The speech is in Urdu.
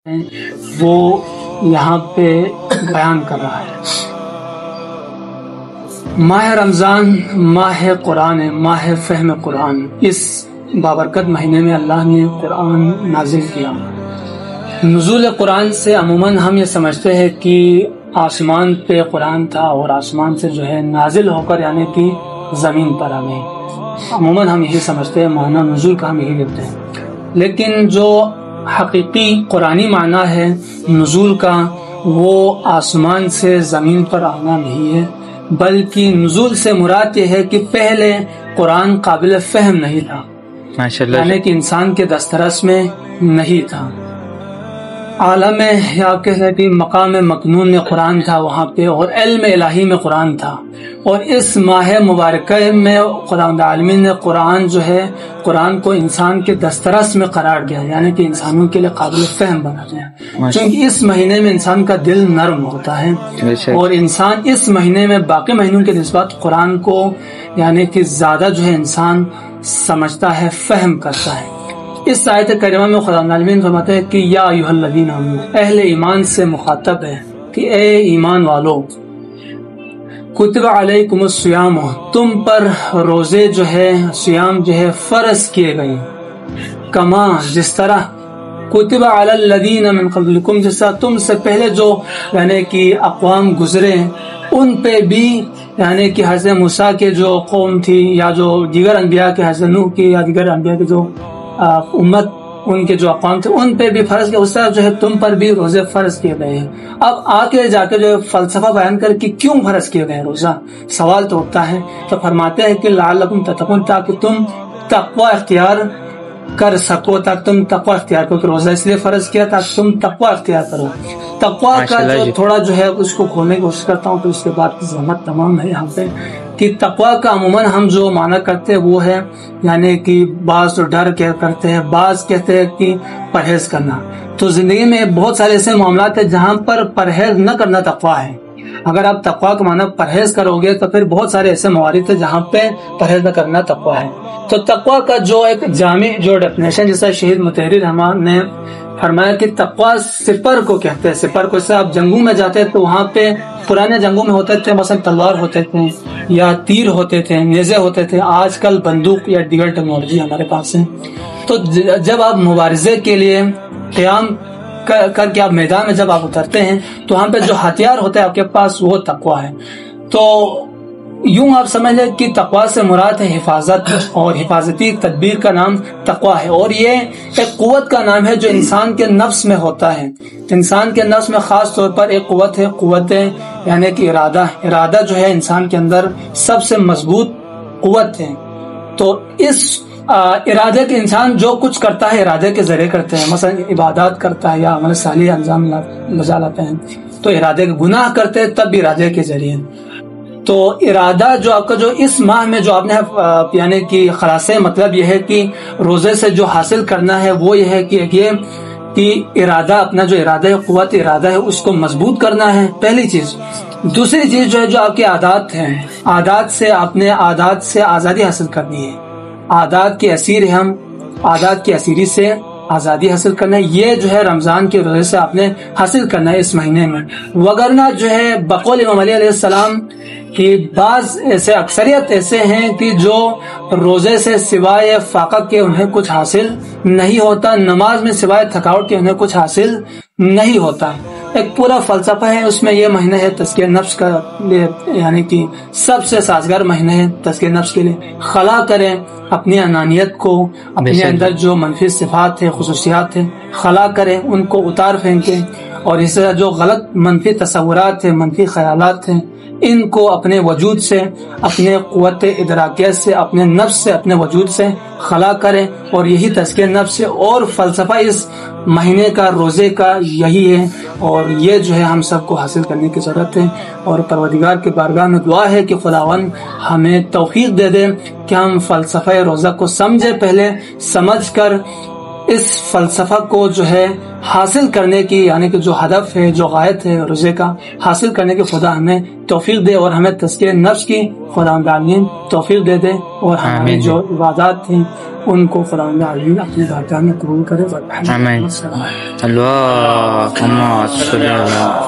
وہ یہاں پہ بیان کر رہا ہے۔ ماہ رمضان ماہ قرآن، ماہ فہم قرآن۔ اس بابرکت مہینے میں اللہ نے قرآن نازل کیا۔ نزول قرآن سے عموماً ہم یہ سمجھتے ہیں کہ آسمان پہ قرآن تھا اور آسمان سے جو ہے نازل ہو کر یعنی کہ زمین پر آ گئی۔ عموماً ہم یہی سمجھتے ہیں، معنی نزول کا ہم یہی لیتے ہیں، لیکن جو حقیقی قرآنی معنی ہے نزول کا، وہ آسمان سے زمین پر آنا نہیں ہے، بلکہ نزول سے مراد یہ ہے کہ پہلے قرآن قابل فہم نہیں تھا، یعنی کہ انسان کے دسترس میں نہیں تھا۔ عالم یا کہتے کہ مقام مکنون میں قرآن تھا وہاں پہ، اور علم الہی میں قرآن تھا، اور اس ماہ مبارکہ میں خداوند عالمین نے قرآن جو ہے قرآن کو انسان کے دسترس میں قرار دیا، یعنی کہ انسانوں کے لیے قابل فہم بنا دیا، کیونکہ اس مہینے میں انسان کا دل نرم ہوتا ہے، اور انسان اس مہینے میں باقی مہینوں کے نسبت قرآن کو یعنی کہ زیادہ جو ہے انسان سمجھتا ہے، فہم کرتا ہے۔ اس آیت کریمہ میں خدا العالمین فرماتے ہیں کہ یا ایھا الذین آمنوا، اہل ایمان سے مخاطب ہے کہ اے ایمان والو، کتب علیکم الصیام، تم پر روزے جو ہے صیام جو ہے فرض کیے گئے، کما جس طرح کتب علی الذین من قبلکم، جس طرح تم سے پہلے جو یعنی کہ اقوام گزرے ان پہ بھی، یعنی کہ حضرت موسیٰ کے جو قوم تھی یا جو دیگر انبیاء کے، حضرت نوح کی یا دیگر انبیاء کے جو امت ان کے جو اقوام تھے ان پہ بھی فرض کیا، اس طرح جو ہے تم پر بھی روزے فرض کیے گئے ہیں۔ اب آگے جا کے جو فلسفہ بیان کر کہ کیوں فرض کیے گئے روزہ، سوال تو اٹھتا ہے، تو فرماتے ہیں کہ لعلکم تتقون، تاکہ تم تقوی اختیار کر سکو، تاکہ تم تقوی اختیار کرو، کہ روزہ اس لیے فرض کیا تاکہ تم تقوی اختیار کرو۔ تقوی کا جو تھوڑا جو ہے اس کو کھولنے کی کوشش کرتا ہوں، تو اس کے بعد زحمت تمام ہے یہاں پہ، کہ تقوی کا عموماً ہم جو معنی کرتے ہیں وہ ہے یعنی کہ بعض ڈر کیا کرتے ہیں، بعض کہتے ہیں کہ پرہیز کرنا۔ تو زندگی میں بہت سارے ایسے معاملات ہیں جہاں پر پرہیز نہ کرنا تقوی ہے۔ اگر آپ تقوی کا معنی پرہیز کرو گے تو پھر بہت سارے ایسے موارد ہیں جہاں پہ پرہیز نہ کرنا تقوی ہے۔ تو تقوی کا جو ایک جامع جو ڈیفینیشن جیسا شہید مطہری رحمان نے فرمایا کہ تقوی سپر کو کہتے ہیں۔ سپر کو، اس سے آپ جنگوں میں جاتے تو وہاں پہ پرانے جنگوں میں ہوتے تھے مثلا تلوار ہوتے تھے یا تیر ہوتے تھے، نیزے ہوتے تھے، آج کل بندوق یا دیگر ٹیکنالوجی ہمارے پاس ہے۔ تو جب آپ مبارزے کے لیے قیام کر کے آپ میدان میں جب آپ اترتے ہیں تو وہاں پہ جو ہتھیار ہوتا ہے آپ کے پاس وہ تقوی ہے۔ تو یوں آپ سمجھ لیں کہ تقوی سے مراد ہے حفاظت، اور حفاظتی تدبیر کا نام تقوی ہے، اور یہ ایک قوت کا نام ہے جو انسان کے نفس میں ہوتا ہے۔ انسان کے نفس میں خاص طور پر ایک قوت ہے، قوت یعنی کہ ارادہ جو ہے انسان کے اندر سب سے مضبوط قوت ہے۔ تو اس ارادے کے انسان جو کچھ کرتا ہے ارادے کے ذریعے کرتے ہیں، مثلا عبادات کرتا ہے یا عمل صالح انجام بجا لاتے ہیں تو ارادے کے، گناہ کرتے ہیں تب بھی ارادے کے ذریعے۔ تو ارادہ جو آپ کا جو اس ماہ میں جو آپ نے یعنی کہ خلاصے مطلب یہ ہے کہ روزے سے جو حاصل کرنا ہے وہ یہ ہے کہ ارادہ، اپنا جو ارادہ ہے، قوت ارادہ ہے، اس کو مضبوط کرنا ہے، پہلی چیز۔ دوسری چیز جو ہے جو آپ کے عادات ہیں، عادات سے آپ نے عادات سے آزادی حاصل کرنی ہے۔ عادات کے اسیر ہیں ہم، عادات کی اسیری سے آزادی حاصل کرنا ہے، یہ جو ہے رمضان کے روزے سے آپ نے حاصل کرنا ہے اس مہینے میں۔ وگرنہ جو ہے بقول امام علی علیہ السلام کہ بعض ایسے اکثریت ایسے ہیں کہ جو روزے سے سوائے فاقہ کے انہیں کچھ حاصل نہیں ہوتا، نماز میں سوائے تھکاوٹ کے انہیں کچھ حاصل نہیں ہوتا۔ ایک پورا فلسفہ ہے اس میں، یہ مہینہ ہے تزکیہ نفس کا لیے، یعنی کہ سب سے سازگار مہینہ ہے تزکیہ نفس کے لیے۔ خلا کریں اپنی انانیت کو، اپنے اندر جو منفی صفات ہے، خصوصیات ہیں، خلا کریں، ان کو اتار پھینکیں، اور اس طرح جو غلط منفی تصورات ہیں، منفی خیالات ہیں، ان کو اپنے وجود سے، اپنے قوت ادراکیت سے، اپنے نفس سے، اپنے وجود سے خلا کریں، اور یہی تزکیہ نفس ہے۔ اور فلسفہ اس مہینے کا، روزے کا یہی ہے، اور یہ جو ہے ہم سب کو حاصل کرنے کی ضرورت ہے۔ اور پروردگار کے بارگاہ میں دعا ہے کہ خداوند ہمیں توفیق دے دے کہ ہم فلسفہ روزہ کو سمجھے، پہلے سمجھ کر اس فلسفہ کو جو ہے حاصل کرنے کی، یعنی کہ جو ہدف ہے، جو غایت ہے روزے کا، حاصل کرنے کی خدا ہمیں توفیق دے، اور ہمیں تزکیہ نفس کی خدا العالمین توفیق دے دے، اور ہماری جو عبادات تھیں ان کو خدا العالمین اپنے بارگاہ میں قبول کرے۔ آمین۔ اللہم صلی اللہ